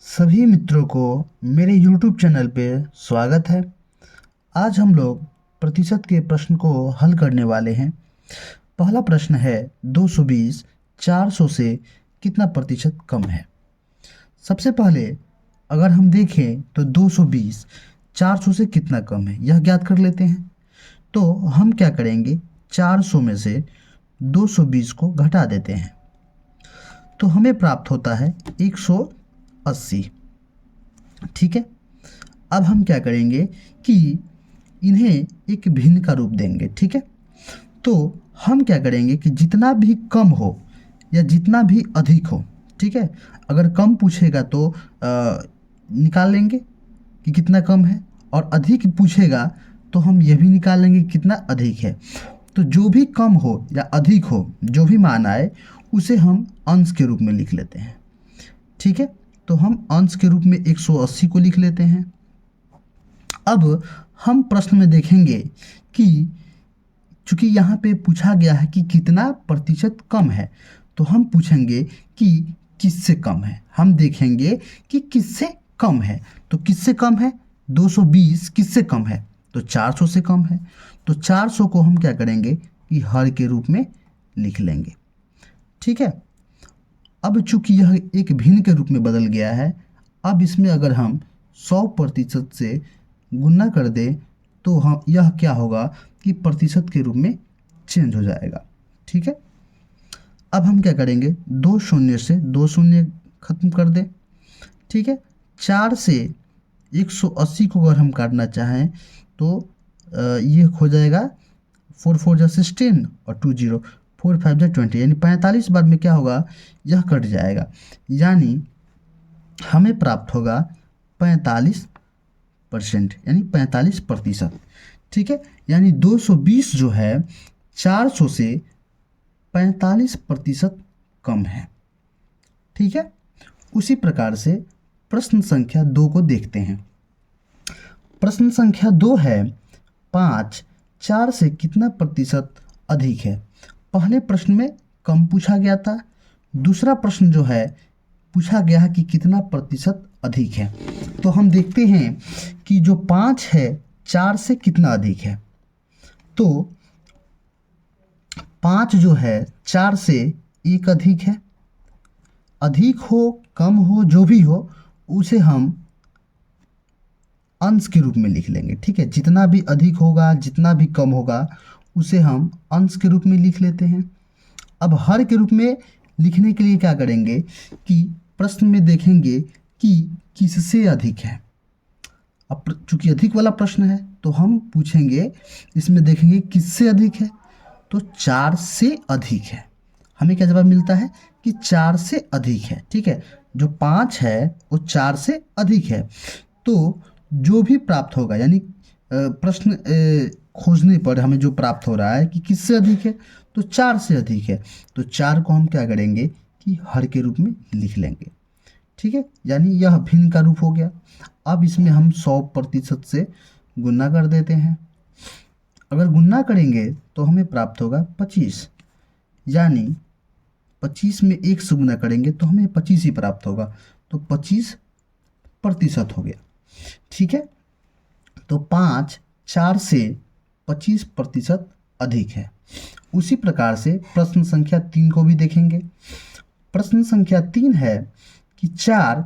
सभी मित्रों को मेरे YouTube चैनल पे स्वागत है। आज हम लोग प्रतिशत के प्रश्न को हल करने वाले हैं। पहला प्रश्न है 220 400 से कितना प्रतिशत कम है। सबसे पहले अगर हम देखें तो 220 400 से कितना कम है यह ज्ञात कर लेते हैं। तो हम क्या करेंगे, 400 में से 220 को घटा देते हैं तो हमें प्राप्त होता है 180। ठीक है, अब हम क्या करेंगे कि इन्हें एक भिन्न का रूप देंगे। ठीक है, तो हम क्या करेंगे कि जितना भी कम हो या जितना भी अधिक हो, ठीक है, अगर कम पूछेगा तो निकाल लेंगे कि कितना कम है, और अधिक पूछेगा तो हम यह भी निकाल लेंगे कि कितना अधिक है। तो जो भी कम हो या अधिक हो, जो भी मान आए उसे हम अंश के रूप में लिख लेते हैं। ठीक है, तो हम अंश के रूप में 180 को लिख लेते हैं। अब हम प्रश्न में देखेंगे कि चूंकि यहाँ पे पूछा गया है कि कितना प्रतिशत कम है, तो हम पूछेंगे कि किससे कम है। हम देखेंगे कि किससे कम है, तो किससे कम है, 220 किससे कम है, तो 400 से कम है। तो 400 को हम क्या करेंगे कि हर के रूप में लिख लेंगे। ठीक है, अब चूंकि यह एक भिन्न के रूप में बदल गया है, अब इसमें अगर हम 100% से गुना कर दें तो हम यह क्या होगा कि प्रतिशत के रूप में चेंज हो जाएगा। ठीक है, अब हम क्या करेंगे, 2 शून्य से 2 शून्य खत्म कर दें। ठीक है, 4 से 180 को अगर हम काटना चाहें तो ये हो जाएगा 4 4 जा 16 और 2 0 4 5 जा 20, यानी 45 बार में क्या होगा, यह कट जाएगा, यानी हमें प्राप्त होगा 45%, यानी 45%। ठीक है, यानी 220 जो है 400 से 45% कम है। ठीक है, उसी प्रकार से प्रश्न संख्या 2 को देखते हैं। प्रश्न संख्या 2 है 5 4 से कितना प्रतिशत अधिक है। पहले प्रश्न में कम पूछा गया था, दूसरा प्रश्न जो है पूछा गया है कि कितना प्रतिशत अधिक है। तो हम देखते हैं कि जो 5 है 4 से कितना अधिक है। तो 5 जो है 4 से 1 अधिक है। अधिक हो कम हो जो भी हो उसे हम अंश के रूप में लिख लेंगे। ठीक है, जितना भी अधिक होगा जितना भी कम होगा उसे हम अंश के रूप में लिख लेते हैं। अब हर के रूप में लिखने के लिए क्या करेंगे कि प्रश्न में देखेंगे कि किससे अधिक है। अब चूंकि अधिक वाला प्रश्न है तो हम पूछेंगे, इसमें देखेंगे किससे अधिक है, तो 4 से अधिक है। हमें क्या जवाब मिलता है कि 4 से अधिक है। ठीक है, जो 5 है वो 4 से अधिक है। तो जो भी प्राप्त होगा, यानी प्रश्न खोजने पर हमें जो प्राप्त हो रहा है कि किससे अधिक है, तो 4 से अधिक है, तो 4 को हम क्या करेंगे कि हर के रूप में लिख लेंगे। ठीक है, यानी यह भिन्न का रूप हो गया। अब इसमें हम 100% से गुना कर देते हैं। अगर गुना करेंगे तो हमें प्राप्त होगा 25, यानी 25 में 1 से गुना करेंगे तो हमें 25 ही प्राप्त होगा, तो 25% हो गया। ठीक है, तो 5 4 से 25% अधिक है। उसी प्रकार से प्रश्न संख्या 3 को भी देखेंगे। प्रश्न संख्या 3 है कि 4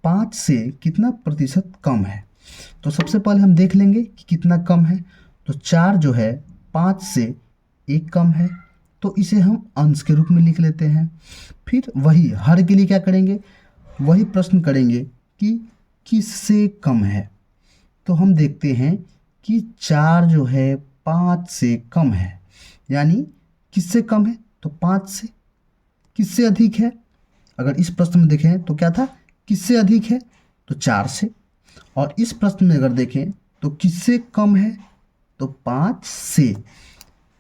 5 से कितना प्रतिशत कम है। तो सबसे पहले हम देख लेंगे कि कितना कम है। तो 4 जो है 5 से 1 कम है, तो इसे हम अंश के रूप में लिख लेते हैं। फिर वही हर के लिए क्या करेंगे, वही प्रश्न करेंगे कि किससे कम है। तो हम देखते हैं कि 4 जो है 5 से कम है, यानी किससे कम है, तो 5 से। किससे अधिक है, अगर इस प्रश्न में देखें तो क्या था, किससे अधिक है, तो 4 से। और इस प्रश्न में अगर देखें तो किससे कम है, तो 5 से।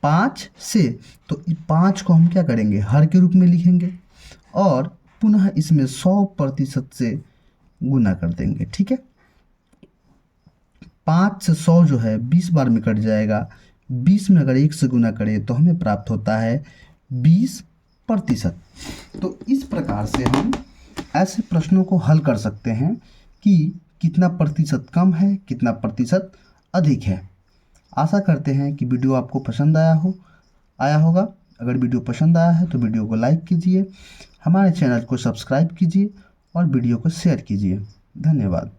5 से, तो 5 को हम क्या करेंगे, हर के रूप में लिखेंगे और पुनः इसमें 100% से गुना कर देंगे। ठीक है, 5 से 100 जो है 20 बार में कट जाएगा। 20 में अगर 1 से गुना करें तो हमें प्राप्त होता है 20%। तो इस प्रकार से हम ऐसे प्रश्नों को हल कर सकते हैं कि कितना प्रतिशत कम है, कितना प्रतिशत अधिक है। आशा करते हैं कि वीडियो आपको पसंद आया होगा। अगर वीडियो पसंद आया है तो वीडियो को लाइक कीजिए, हमारे चैनल को सब्सक्राइब कीजिए और वीडियो को शेयर कीजिए। धन्यवाद।